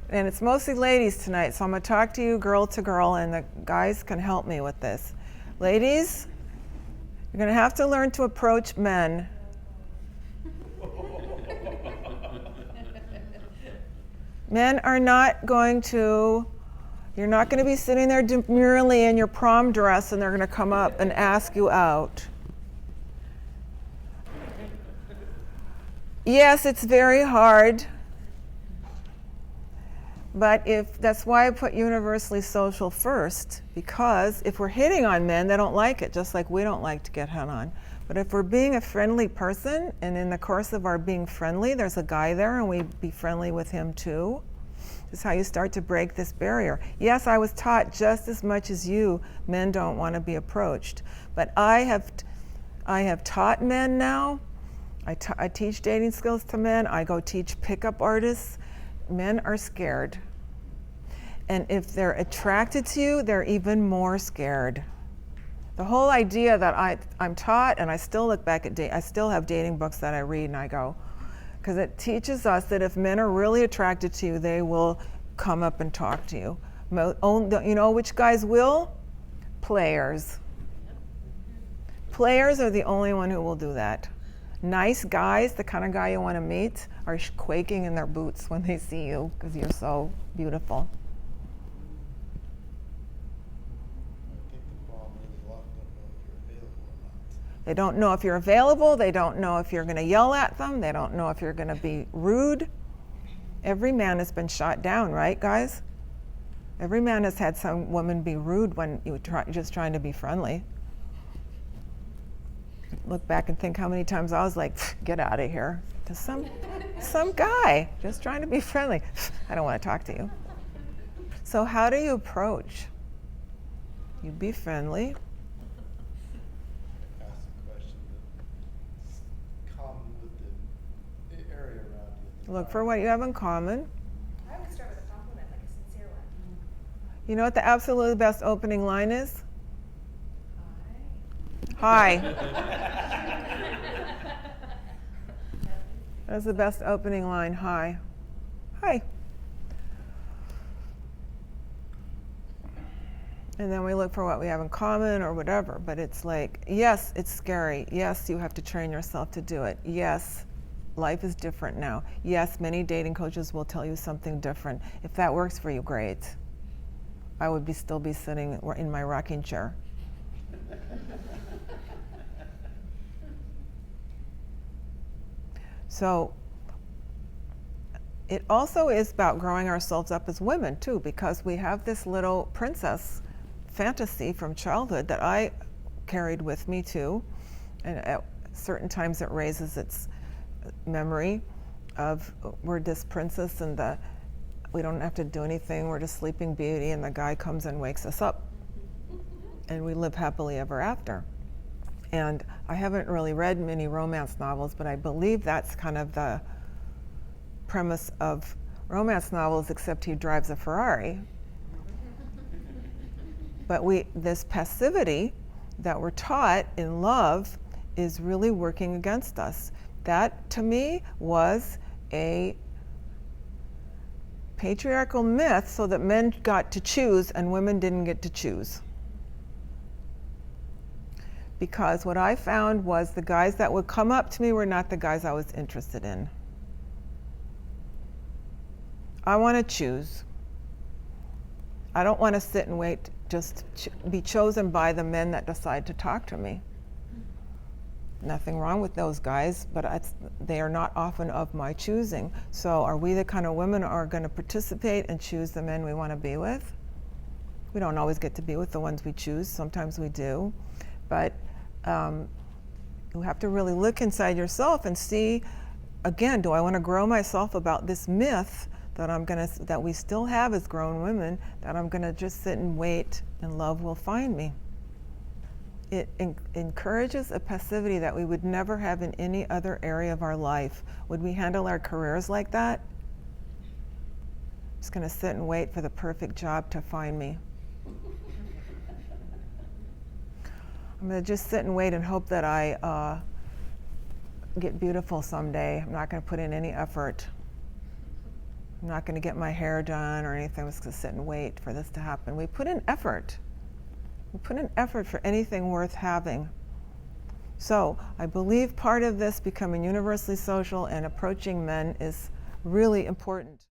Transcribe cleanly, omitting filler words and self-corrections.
And it's mostly ladies tonight, so I'm going to talk to you girl to girl, and the guys can help me with this. Ladies, you're going to have to learn to approach men. Men are not going to, you're not going to be sitting there demurely in your prom dress and they're going to come up and ask you out. Yes, it's very hard. But that's why I put universally social first, because if we're hitting on men, they don't like it, just like we don't like to get hit on. But if we're being a friendly person, and in the course of our being friendly, there's a guy there and we be friendly with him too, this is how you start to break this barrier. Yes, I was taught just as much as you, men don't want to be approached. But I have taught men now. I teach dating skills to men. I go teach pickup artists. Men are scared. And if they're attracted to you, they're even more scared. The whole idea that I'm taught, and I still look back at I still have dating books that I read and I go, because it teaches us that if men are really attracted to you, they will come up and talk to you. You know which guys will? Players. Players are the only one who will do that. Nice guys, the kind of guy you want to meet, are quaking in their boots when they see you because you're so beautiful. They don't know if you're available. They don't know if you're going to yell at them. They don't know if you're going to be rude. Every man has been shot down, right, guys? Every man has had some woman be rude when you just trying to be friendly. Look back and think how many times I was like, get out of here. To some guy just trying to be friendly. I don't want to talk to you. So how do you approach? You be friendly. Ask a question that's common with the area around you. Look for what you have in common. I would start with a compliment, like a sincere one. You know what the absolutely best opening line is? Hi. Hi. That's the best opening line. Hi. Hi. And then we look for what we have in common or whatever. But it's like, yes, it's scary. Yes, you have to train yourself to do it. Yes, life is different now. Yes, many dating coaches will tell you something different. If that works for you, great. I would still be sitting in my rocking chair. So it also is about growing ourselves up as women too, because we have this little princess fantasy from childhood that I carried with me too. And at certain times it raises its memory of we're this princess and we don't have to do anything, we're just Sleeping Beauty, and the guy comes and wakes us up. And we live happily ever after. And I haven't really read many romance novels, but I believe that's kind of the premise of romance novels, except he drives a Ferrari. But this passivity that we're taught in love is really working against us. That, to me, was a patriarchal myth so that men got to choose and women didn't get to choose. Because what I found was the guys that would come up to me were not the guys I was interested in. I want to choose. I don't want to sit and wait, just be chosen by the men that decide to talk to me. Nothing wrong with those guys, but they are not often of my choosing. So are we the kind of women who are going to participate and choose the men we want to be with? We don't always get to be with the ones we choose. Sometimes we do. But you have to really look inside yourself and see, again, do I want to grow myself about this myth that we still have as grown women, that I'm going to just sit and wait and love will find me? It encourages a passivity that we would never have in any other area of our life. Would we handle our careers like that? Just going to sit and wait for the perfect job to find me. I'm going to just sit and wait and hope that I get beautiful someday. I'm not going to put in any effort. I'm not going to get my hair done or anything. I'm just going to sit and wait for this to happen. We put in effort. We put in effort for anything worth having. So I believe part of this becoming universally social and approaching men is really important.